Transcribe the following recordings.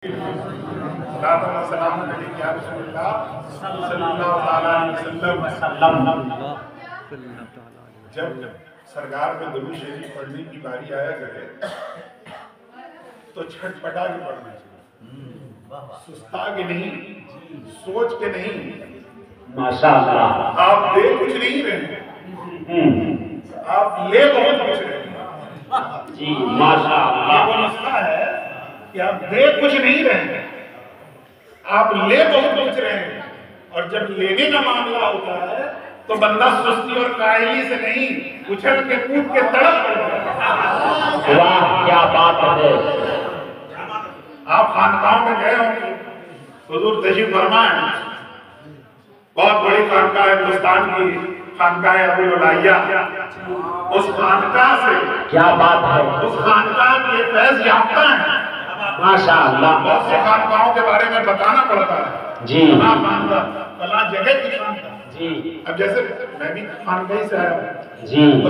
जब सरकार में दुरूद शरीफ पढ़ने की बारी आया करे तो छटपटा के पढ़ना चाहिए, सुस्ता के नहीं, सोच के नहीं। माशाअल्लाह। आप दे कुछ नहीं रहे, आप ले बहुत कुछ रहे जी। माशाअल्लाह। ये वो नुस्खा है कि आप दे कुछ नहीं रहे, आप ले बहुत कुछ रहे हैं। और जब लेने का मामला होता है तो बंदा सुस्ती और कायली से नहीं, उछल के कूद के तड़प पड़ता। वाह क्या बात है। आप खानकाहों में गए होंगे, हुजूर तशरीफ फरमाए, बहुत बड़ी खानकाह है हिंदुस्तान की, खानकाह अबुल उलाइया। उस खानकाह से क्या बात है, उस खानकाह के फैज याफ्ता हैं माशाअल्लाह। बहुत से खानकाहों के बारे में बताना पड़ता है जी। फला जगह की खानकाह जी। अब जैसे मैं भी खानकाह से आया हूँ जी, तो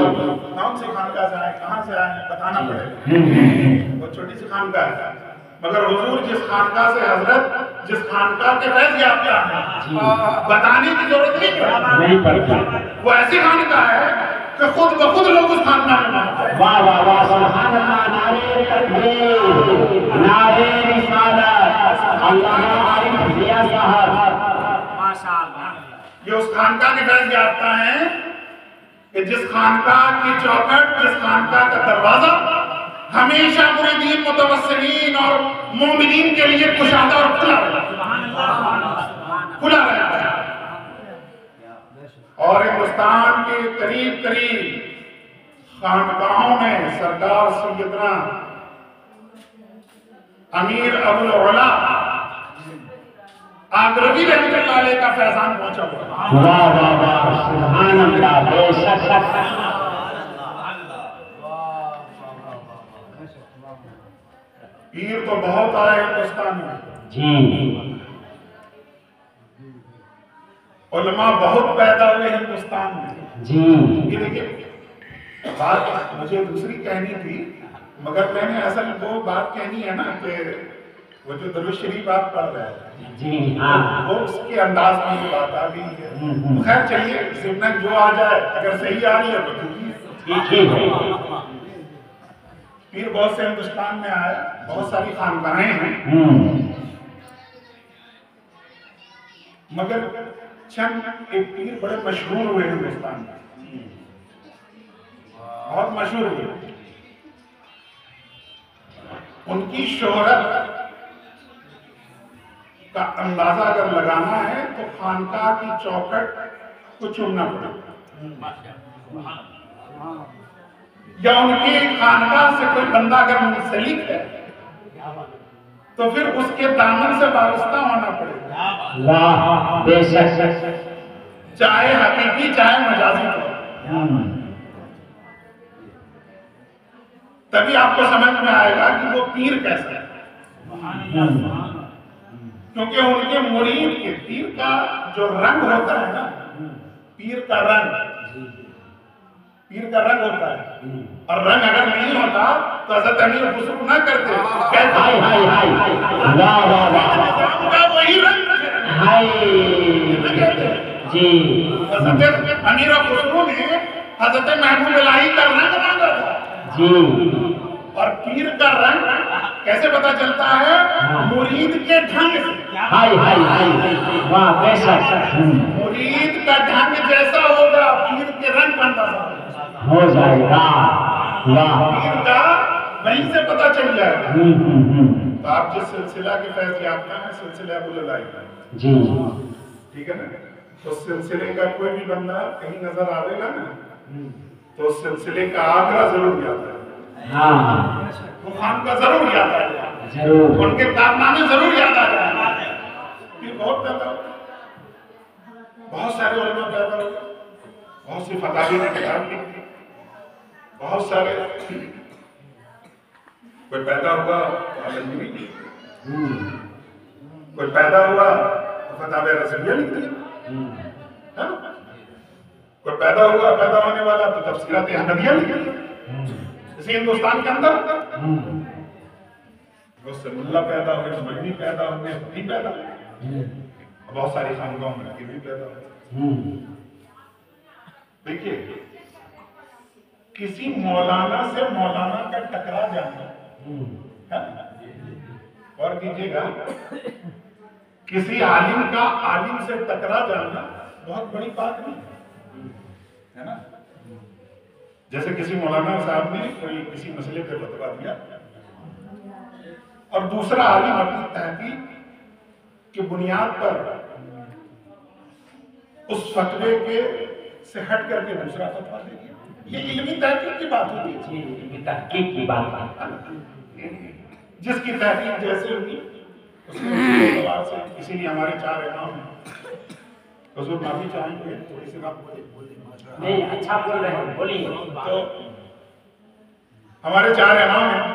कौन सी खानकाह से आए, कहाँ से आए, बताना पड़ेगा। वो छोटी सी खानकाह है, मगर हुजूर जिस खानकाह से, हजरत जिस खानकाह के फैज याफ्ता हैं, बताने की जरूरत नहीं पड़ती। वो ऐसी खानकाह है कि खुद ब खुद लोग उस खानकाह में आते हैं। वाह वाह वाह, सुभान अल्लाह। नारे तकबीर, नारे रिसालत, अल्लाह हमारी भैया साहब माशाअल्लाह। ये उस खानकाह के फैज याफ्ता हैं कि जिस खानकाह की चौखट, जिस खानकाह का दरवाजा हमेशा मुरीदीन, मुतवस्सिलीन और मोमिनीन के लिए कुशादा और खुला रहता है। और हिंदुस्तान के करीब करीब खानकाहों में सरकार सैयदना अमीर अबुल उला आगरवी रहमतुल्लाह अलैह का फैजान पहुंचा हुआ। वाह वाह वाह, सुभान अल्लाह। बेशक पीर तो बहुत आए हिंदुस्तान में जी, उलमा बहुत पैदा हुए हिंदुस्तान में जी। ये देखिए, बात मुझे दूसरी कहनी थी, मगर मैंने असल वो बात कहनी है ना कि वो जो दरूद शरीफ आप पढ़ रहे हैं जी हाँ, वो उसके अंदाज में ये बात आ गई है। तो खैर चलिए, सिमरन जो आ जाए, अगर सही आ रही है तो ठीक है। पीर बहुत से हिंदुस्तान में आए, बहुत सारी खानकाहें हैं, मगर चंद एक पीर बड़े मशहूर हुए हिंदुस्तान में, बहुत मशहूर हुए। उनकी शोहरत का अंदाजा अगर लगाना है तो खानकाह की चौखट को चुनना पड़ेगा, या उनके खानकाह से कोई बंदा अगर मुंसलिक है तो फिर उसके दामन से वाबस्ता होना पड़ेगा। वाह बेशक, चाहे हकीकी चाहे मजाजी हो, तभी आपको समझ में आएगा कि वो पीर कैसा है। क्योंकि उनके मुरीद के पीर का जो रंग होता है ना, पीर का रंग होता है, और रंग अगर नहीं होता तो हज़रत अमीर खुशबू ना करते। हाय हाय हाय, वाह वाह वाह, वही रंग जी। हज़रत अमीर खुशबू ने हज़रत महबूब इलाही का रंग मांगा था जी। और पीर का रंग कैसे पता चलता है? मुरीद के ढंग से। हाय हाय हाय, वाह बेशक। मुरीद का ढंग जैसा होगा, पीर के रंग का अंदाजा हो जाएगा। वाह, पीर का वहीं से पता चल जाएगा। तो आप जिस सिलसिला के फैज याफ्ता हैं, सिलसिला अबुल उलाई जी, ठीक है ना, तो सिलसिले का कोई भी बंदा कहीं नजर आवेगा ना, तो उस सिलसिले का आगरा जरूर याद है, हाँ वो खान का जरूर याद आ जाए, जरूर, उनके कारनामे जरूर याद आ जाए। फिर बहुत पैदा हो, बहुत सारे उलमा पैदा हो, बहुत सी फतावी ने किताब लिखी, बहुत सारे, कोई पैदा हुआ तो अलंदुरी की, कोई पैदा हुआ तो फतावे रसूलिया लिख दी, है ना? कोई पैदा हुआ, पैदा होने वाला तो तफसीरात अहमदिया लिख दी। इसी हिंदुस्तान के अंदर उससे मुल्ला पैदा हुए, मजनी पैदा हुए, नहीं पैदा हुए, बहुत सारी खानगाहों में ये भी पैदा हुए। देखिए, किसी मौलाना से मौलाना का टकरा जाना, और कीजिएगा, किसी आलिम का आलिम से टकरा जाना बहुत बड़ी बात नहीं है ना। जैसे किसी मौलाना साहब ने कोई किसी मसले पे फतवा दिया और दूसरा आलिम अपनी तहकीक की बुनियाद पर उस फतवे के से हट करके दूसरा फतवा दे दिया, ये इल्मी तहकीक की बात होती है। इल्मी तहकीक की बात, जिसकी तहकीक जैसे होगी उसके इसीलिए हमारे 4 इमाम हैं। हुजूर माफी चाहेंगे, थोड़ी सी बात नहीं, अच्छा बोल रहे हैं, बोलिए। तो हमारे 4 इमाम हैं।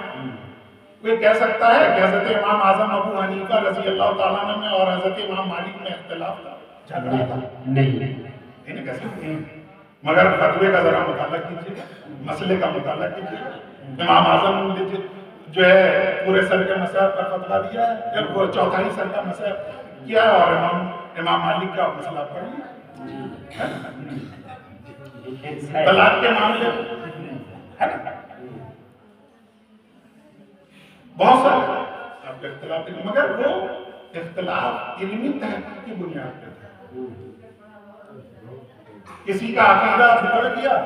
कोई कह सकता है कि हजरत इमाम आजम अबू हनीफा रजी अल्लाह ताला अन्हु में और हजरत इमाम मालिक में इख्तिलाफ था, झगड़ा था? नहीं कह सकते हैं, मगर फतवे का जरा मुताला कीजिए, मसले का मुताला कीजिए। इमाम आजम जो है पूरे सर के मसला पर फतवा दिया है, जब वो चौथाई सर का मसला किया और इमाम मालिक का मसला पढ़ लिया। तलाक के मामले है ना, बहुत सारे आप इख्तिलाफ, मगर वो इख्तिलाफ इल्मी तहकीक की बुनियाद पर था। किसी का अकीदा बिगड़ गया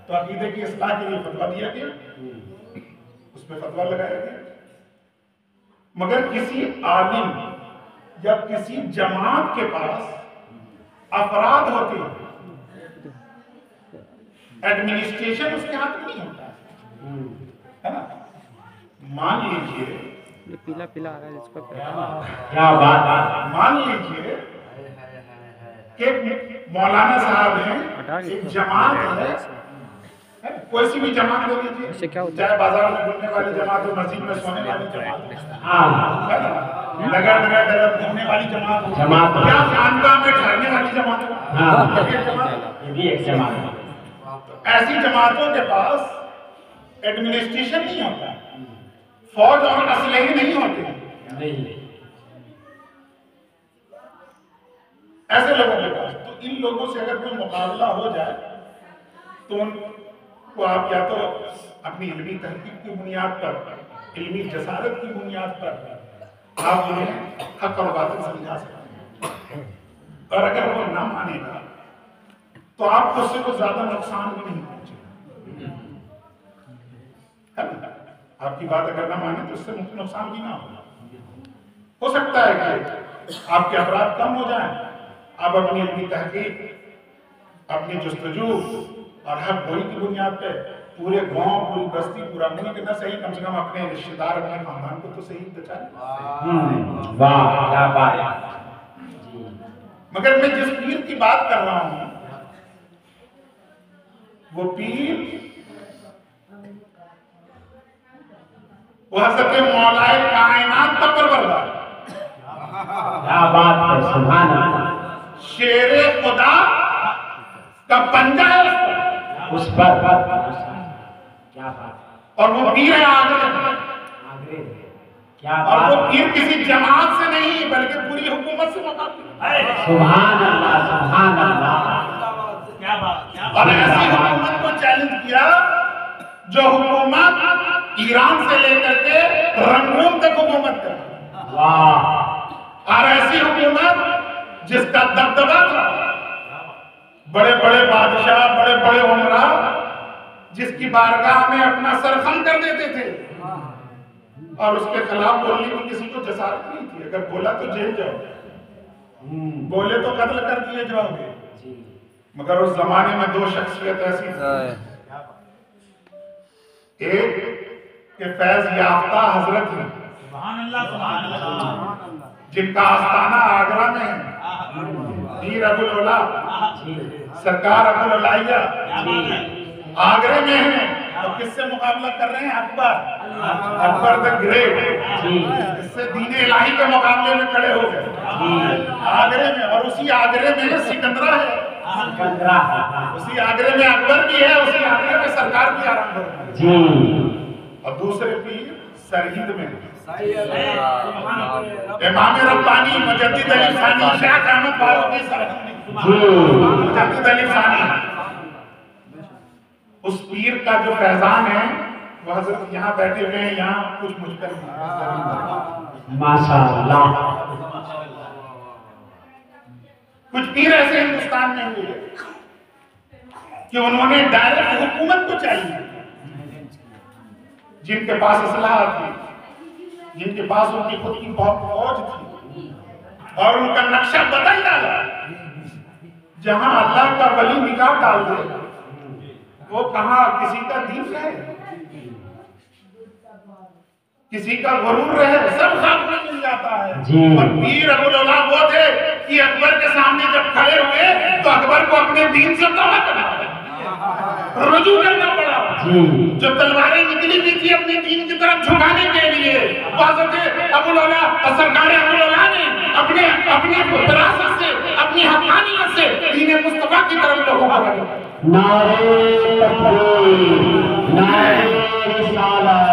तो अकीदे की इस्लाह के लिए फतवा दिया गया, उस पर फतवा लगाया गया। मगर किसी आलिम या किसी जमात के पास अफराद होते हैं, एडमिनिस्ट्रेशन उसके हाथ में नहीं होता है ना। मान लीजिए पीला पीला आ रहा है इसको, क्या बात, मान लीजिए कि मौलाना साहब हैं, एक जमात है, कोई सी भी जमात ले लीजिए, चाहे बाजार में घूमने वाली जमात हो, मस्जिद में सोने वाली जमात हो, लगा डगर घूमने वाली जमात हो, या खानकाह में ठहरने वाली जमात हो, ये भी एक जमात है। ऐसी जमातों के पास एडमिनिस्ट्रेशन नहीं होता, फौज और असलहे नहीं होते हैं, ऐसे लोगों के पास। तो इन लोगों से अगर कोई मुकाबला हो जाए तो उनको आप या तो अपनी इल्मी तहकीक की बुनियाद पर, इल्मी जसारत की बुनियाद पर आप उन्हें हक और बातिल समझा सकते हैं, और अगर वो ना मानेगा तो आपको उससे कुछ ज्यादा नुकसान भी नहीं पहुंचेगा। आपकी बात अगर ना माने तो उससे नुकसान भी ना हो सकता है कि आपके अपराध कम हो जाएं, आप अपनी अपनी तहकीक, अपनी जुस्तजू और हक गोई की बुनियाद पे पूरे गांव, पूरी बस्ती, पूरा मुल्क ना सही, कम से कम अपने रिश्तेदार, अपने खानदान को तो सही बचाएं। वाह क्या बात। मगर मैं जिस पीर की बात कर रहा हूं, वो पीर वो हज़रत मौलाए कायनात का परवरदार, क्या बात है, सुभान अल्लाह। शेरे खुदा का पंजा है उस पर क्या बात। और वो पीर है आगरे, क्या और वो बात। पीर किसी जमात से नहीं बल्कि पूरी हुकूमत से मुकाबला है। सुभान अल्लाह, सुभान अल्लाह। क्या बात। और ऐसी हुकूमत को चैलेंज किया जो हुकूमत ईरान से लेकर के रंगून तक हुकूमत कर, वाह। और ऐसी हुकूमत जिसका दबदबा था, बड़े बड़े बादशाह, बड़े बड़े उमरा जिसकी बारगाह में अपना सर खम कर देते थे, और उसके खिलाफ बोलने की किसी को जसारत नहीं थी। अगर बोला तो जेल जाओ, बोले तो कत्ल कर दिए जाओगे। मगर उस जमाने में 2 शख्सियत ऐसी थी, एक के फैज याफ्ता हजरत हैं, जिनका आस्थाना आगरा में है, पीर अबुल उला सरकार अबुल उलाइया आगरे में है। और किससे मुकाबला कर रहे हैं? अकबर द ग्रेट, इससे दीन इलाही के मुकाबले में खड़े हो गए आगरे में। और उसी आगरे में सिकंदरा है, उसी आगरे में अकबर भी है, उसी आगरे में सरकार भी आरंभ हो। और दूसरे पीर सरहिंद में इमाम रब्बानी मुजद्दिद अली सानी शेख अहमद फारूकी सरहंदी मुजद्दिद अली सानी, उस पीर का जो फैजान है वह हजरत यहाँ बैठे हुए हैं, यहाँ कुछ मुझकर माशाअल्लाह। कुछ पीर ऐसे हिंदुस्तान में हुए कि उन्होंने डायरेक्ट हुकूमत को चाहिए, जिनके पास असलाह थी, जिनके पास उनकी खुद की बहुत फौज थी, और उनका नक्शा बदल डाला। जहां अल्लाह का वली निगाह डाल दे वो कहां किसी का दीन रहे, किसी का गुरूर रहे, सब खाक में मिल जाता है। और पीर अबुल औला वो थे कि अकबर के सामने जब खड़े हुए तो अकबर को अपने दीन से तौबा करना पड़ा, रुजू करना पड़ा। जो तलवारें निकली हुई थी अपने दीन की तरफ झुकाने के लिए, हज़रत अबुल औला और सरकार अबुल औला ने अपने अपने विरासत से, अपनी हक़ानियत से दीन मुस्तफा की तरफ लोगों को रखा। नारे तकबीर, नारे रिसालत,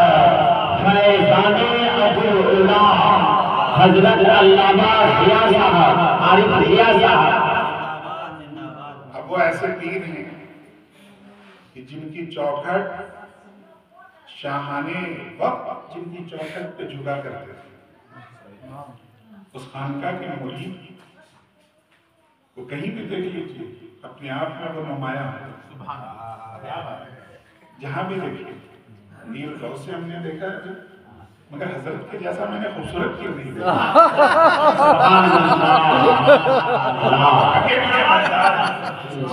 फैज़ाने अबुल औला हजरत अल्लामा ज़िया साहब, आरिफ ज़िया साहब। अब वो ऐसे पीर हैं कि जिनकी चौखट शाहाने वक्त जिनकी चौखट पे झुका करते थे, उस खानका के मुरीद को कहीं भी देख लीजिए अपने आप में वो नुमाया है। जहां भी देखिए मीर गौस से हमने देखा है, मगर हजरत के जैसा मैंने खूबसूरत क्यों नहीं देखा।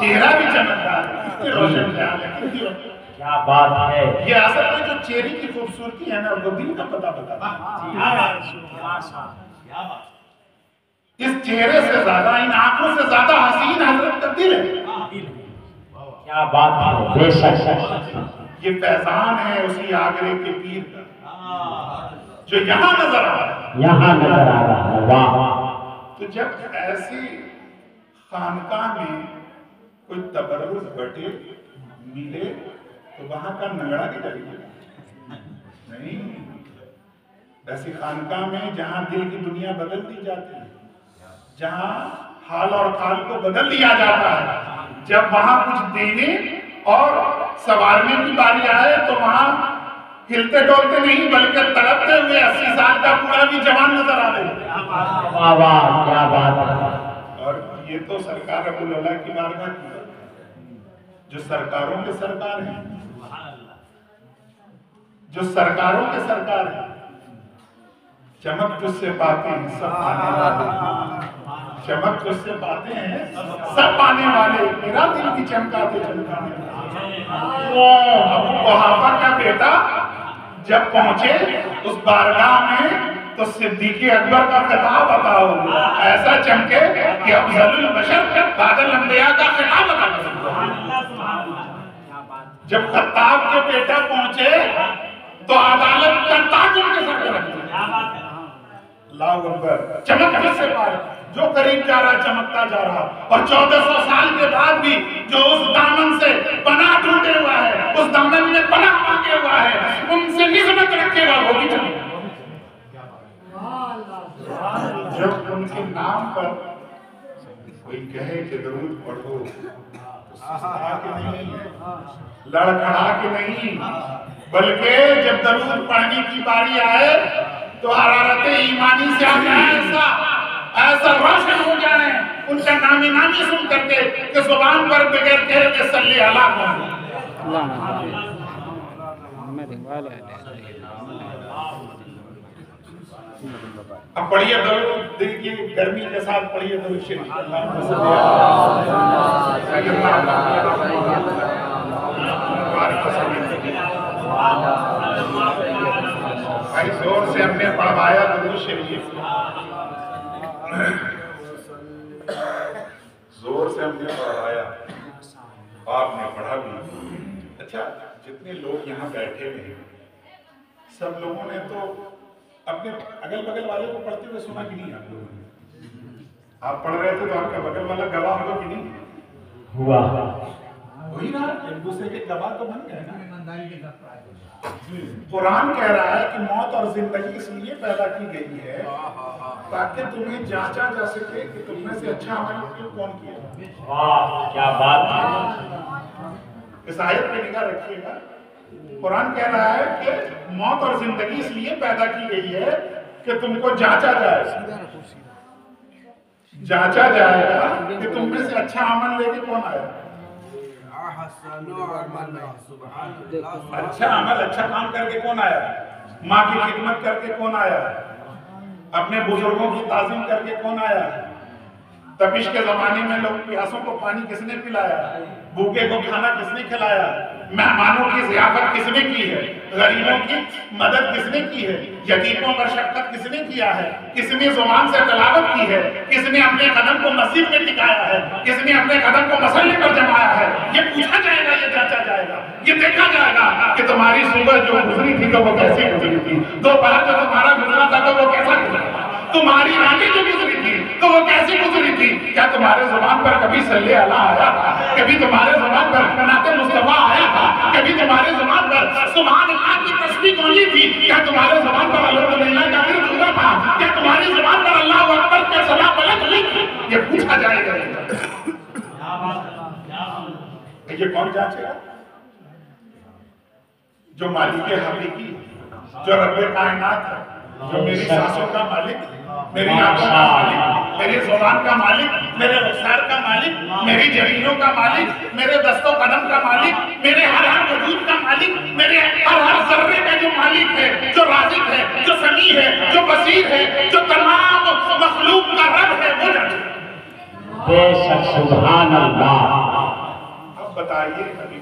चेहरा भी चमकदार, रोशन ख्याल है, क्या बात है। ये असल में जो चेहरे की खूबसूरती है ना, वो दिल का पता बताता है। इस चेहरे से ज्यादा, इन आंखों से ज्यादा हसीन हजरत का दिल है। क्या बात है, बेशक। ये फैजान है उसी आगरे के पीर का जो यहाँ नजर आ रहा है, यहाँ नजर आ रहा है। वाह। तो जब ऐसी खानकाह में कोई तबर्रुज बटे मिले तो वहां का नगड़ा की करिए नहीं। ऐसी खानकाह में जहां दिल की दुनिया बदल दी जाती है, जहां हाल और खाल को बदल दिया जाता है, जब वहां कुछ देने और संवारने की बारी आए तो वहां हिलते डोलते नहीं बल्कि तड़पते हुए 80 साल का पूरा भी जवान नजर आ रहे। वाह वाह, क्या बात है। और ये तो सरकार अबुल औला की बारगाह की, जो सरकारों के सरकार है, जो सरकारों के सरकार है। चमक तुझसे पाते हैं सब पाने वाले, चमक तुझसे पाते हैं सब पाने वाले, मेरा दिल भी चमकाते चमकाने वाले। अबू कुहाफा का बेटा जब पहुंचे उस बारगाह में तो सिद्दीक़ अकबर का खिताब अता हो गया, ऐसा चमके कि अफज़लुल बशर बादल अंबिया का खिताब अता हो गया। जब खत्ताब के बेटा पहुंचे तो अदालत का ताज उनके सर पर रख दिया। अल्लाहु अकबर। चमक से पार जो करीब जा रहा चमकता जा रहा, और 1400 साल के बाद भी जो उस दामन से पनाह ढूंढे हुआ है, उस दामन में पनाह मांगे हुआ है, उनसे निस्बत रखेगा वो भी चमकेगा। जब उनके नाम पर कोई कहे कि दरूद पढ़ो, लड़खड़ा के नहीं, बल्कि जब दरूद पढ़ने की बारी आए तो हरारते ईमानी से आ जाए, ऐसा रोशन हो जाए उनका नामी नामी सुन करके कि जुबान पर बगैर कहे के सल्ले अला अब पढ़िए दरूद, दिल की गर्मी के साथ पढ़िए दरूद शरीफ। भाई जोर से हमने पढ़वाया दरूद शरीफ, जोर से हमने पढ़ाया, आपने पढ़ा भी। अच्छा, जितने लोग यहाँ बैठे हुए हैं सब लोगों ने तो अपने अगल बगल वाले को पढ़ते हुए सुना कि नहीं? आप लोगों ने, आप पढ़ रहे थे तो आपका बगल वाला गवाह हुआ कि नहीं हुआ? वही ना, एक दूसरे के गवाह तो बन गए ना। कुरान कह रहा है कि मौत और जिंदगी इसलिए पैदा की गई है ताकि तुम्हें जांचा जा सके कि तुममें से अच्छा अमल कौन किया। वाह क्या बात है। इस आयत पे निगाह रखिएगा। कुरान कह रहा है कि मौत और जिंदगी इसलिए पैदा की गई है कि तुमको जांचा जाएगा कि तुम में से अच्छा अमल लेके कौन आया। अच्छा अमल अच्छा काम करके कौन आया। माँ की खिदमत करके कौन आया। अपने बुजुर्गों की ताज़ीम करके कौन आया। तपिश के जमाने में लोग प्यासों को पानी किसने पिलाया, भूखे को खाना किसने खिलाया, मेहमानों की ज़ियाफत किसने की है, गरीबों की मदद किसने की है, यतीमों पर शफ़क़त किसने किया है, किसने ज़ुबान से तलावत की है, किसने अपने कदम को मस्जिद में टिकाया है, किसने अपने कदम को मसल्ले पर जमाया है। ये पूछा जाएगा, ये जांचा जाएगा, ये देखा जाएगा कि तुम्हारी सुबह जो गुजरी थी तो वो कैसी गुजरी थी, दोपहर जो तुम्हारा गुजरा था तो वो कैसा गुजरा, तुम्हारी रानी जो गुजरी थी तो वो कैसी गुजरी थी। क्या तुम्हारे ज़बान पर कभी सल्ले अला आया था, कभी तुम्हारे ज़बान पर नाते मुस्तफा आया था, कभी तुम्हारे ज़बान पर सुभान अल्लाह की तस्बीह होनी थी, क्या तुम्हारे ज़बान पर अल्हम्दुलिल्लाह का विर्द हुआ था, क्या तुम्हारी ज़बान पर अल्लाहु अकबर के सलाम बुलंद हुई थी। ये पूछा जाएगा। ये कौन जांचेगा। जो मालिक हकीकी, जो रब्बे कायनात है, जो मेरी सांसों का मालिक, मेरी आंखों का मालिक, मेरी जुबान का मालिक, मेरे रुखसार का मालिक, मेरी जमीनों का मालिक, मेरे दस्तों कदम का मालिक, मेरे हर वजूद का मालिक, मेरे हर जर्रे का जो मालिक है, जो राज़िक है, जो समी है, जो बसीर है, जो तमाम मखलूक का रब है, वो जाने। बेशक सुभान अल्लाह। अब बताइए अभी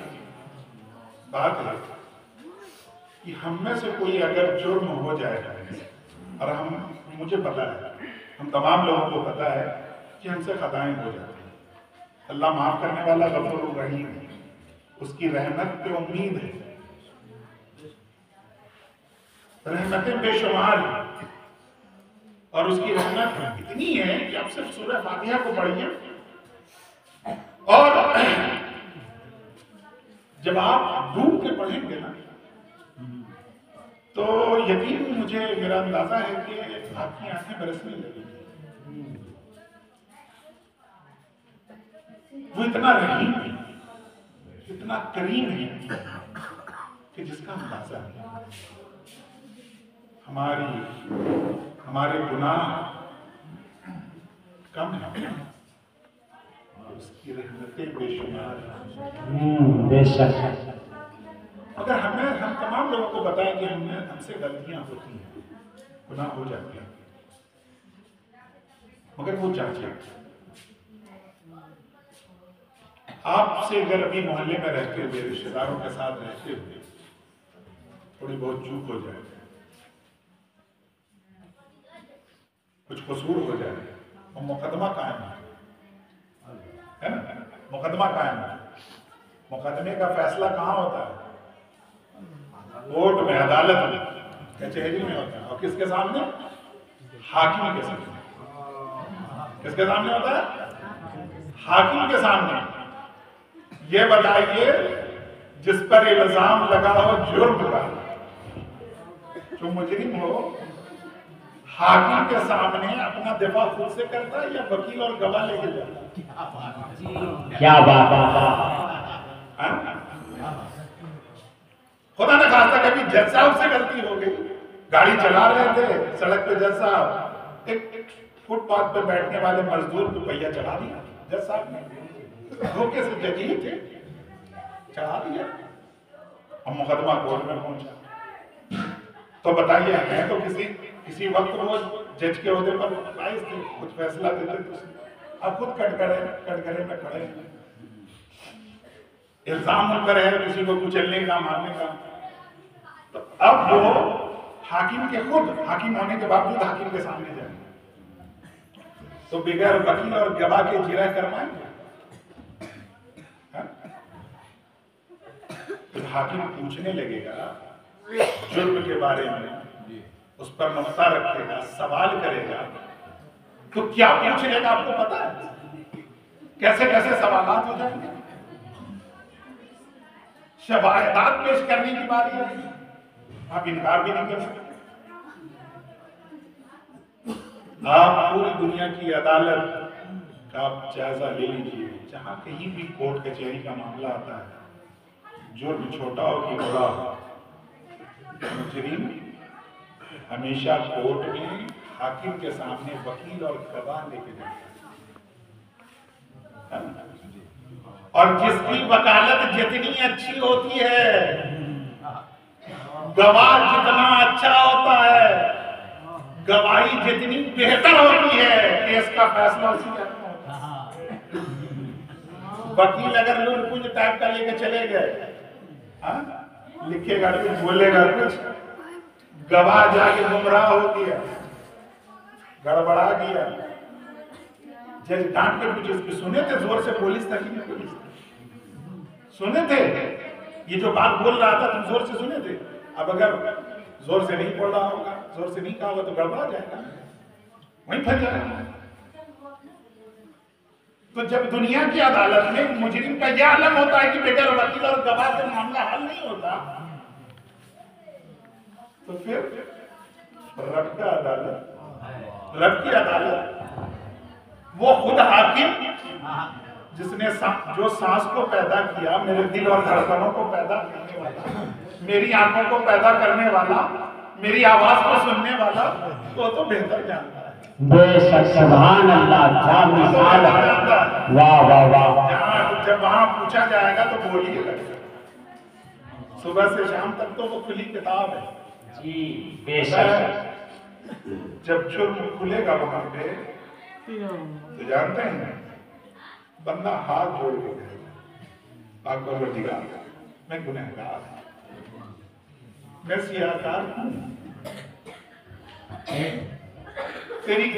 बात है कि हम में से कोई अगर जुर्म हो जाएगा और मुझे पता है, हम तमाम लोगों को पता है कि हमसे खताएं हो जाती हैं। अल्लाह माफ करने वाला गफूर रहीम है, उसकी रहमत पे उम्मीद है, रहमतें बेशुमार हैं और उसकी रहमत इतनी है कि आप सिर्फ सूरह फातिहा को पढ़िए और जब आप डूब के पढ़ेंगे ना तो यकीन मुझे मेरा अंदाजा है कि आपकी आंखें बरसने लगेंगी। वो इतना रहीम है, इतना करीम है कि जिसका अंदाजा नहीं। हमारे गुनाह कम है, उसकी रहमतें बेशुमार। बेशक अगर हम तमाम लोगों को बताएं कि हमसे गलतियां होती हैं, गुनाह हो जाते हैं, मगर वो जांचे। आपसे अगर अभी मोहल्ले में रहते हुए, रिश्तेदारों के साथ रहते हुए थोड़ी बहुत चूक हो जाए, कुछ कसूर हो जाए और मुकदमा कायम है ना, मुकदमा कायम है। मुकदमे का फैसला कहाँ होता है? कोर्ट में, अदालत में, कचहरी में होता है। और किसके सामने? हाकिम के सामने। किसके सामने होता है? हाकिम के सामने। ये बताइए, जिस पर इल्जाम लगा हो जुर्म का, जो मुजरिम हो, हाकिम के सामने अपना दिफा खुद से करता है या वकील और गवाह लेके जाता? क्या बात है। खुदा न खास्ता कभी जज साहब से गलती हो गई, गाड़ी चला रहे थे सड़क पे, जज साहब एक फुटपाथ पे बैठने वाले मजदूर को पहिया चढ़ा दिया, जज साहब ने धोखे से जज ही थे, चढ़ा दिया और मुकदमा कोर्ट में पहुंचा। तो बताइए, है तो किसी वक्त वो जज के ओहदे पर फाइज थे, कुछ फैसला देते थे, अब खुद कटघरे में खड़े हैं, इल्जाम कर है किसी को कुचलने का, मारने का। तो अब वो हाकिम के खुद, हाकिम होने के बावजूद हाकिम के सामने जाएंगे तो बगैर वकील और गवाह के जिरह करवाएंगे। तो हाकिम पूछने लगेगा जुर्म के बारे में, उस पर नुक्ता रखेगा, सवाल करेगा, तो क्या पूछेगा आपको पता है? कैसे कैसे सवालात हो जाएंगे। शवाहिदात पेश करने की बारी है, आप इनकार भी नहीं कर सकते। आप पूरी दुनिया की अदालत का आप जायजा ले लीजिए, जहां कहीं भी कोर्ट कचहरी का मामला आता है, जुर्म छोटा हो कि बड़ा, मुजरिम हमेशा कोर्ट में हाकिम के सामने वकील और गवाह लेके जाता है। और जिसकी वकालत जितनी अच्छी होती है, गवाह जितना अच्छा होता है, गवाही जितनी बेहतर होती है, केस का फैसला उसी के हाथ में होता है। वकील अगर लूट कुछ टाइप का लेके चले गए, लिखेगा कुछ, बोलेगा कुछ, गवाह जाके गुमराह हो गया, गड़बड़ा गया, जज डांट के पूछे उसके सुने थे जोर से, पुलिस था कि नहीं पुलिस था? सुने थे? ये जो बात बोल रहा था तुम जोर से सुने थे? अब अगर जोर से नहीं बोल रहा होगा, जोर से नहीं कहा होगा तो गड़बड़ा जाएगा, वहीं फंस जाएगा। तो जब दुनिया की अदालत में मुजरिम का यह आलम होता है कि बगैर वकील और गवाह से मामला हल नहीं होता, तो फिर रब का अदालत, रब की अदालत, वो खुद हाकिम जिसने जो सांस को पैदा किया, मेरे दिल और धड़कनों को पैदा करने वाला, मेरी आंखों को पैदा करने वाला, मेरी आवाज को सुनने वाला, तो बेहतर जानता है। बेशक, सुभान अल्लाह, क्या मिसाल है, वाह वाह वाह। जब वहां पूछा जाएगा तो बोलिएगा, सुबह से शाम तक तो वो खुली किताब है जी, बेशक। जब जुर्म खुलेगा वहां पे तो जानते हैं बंदा हाथ जोड़ के कहेगा, आप परवरदिगार मैं गुनहगार हूं, मैं सियाकार हूं, तेरी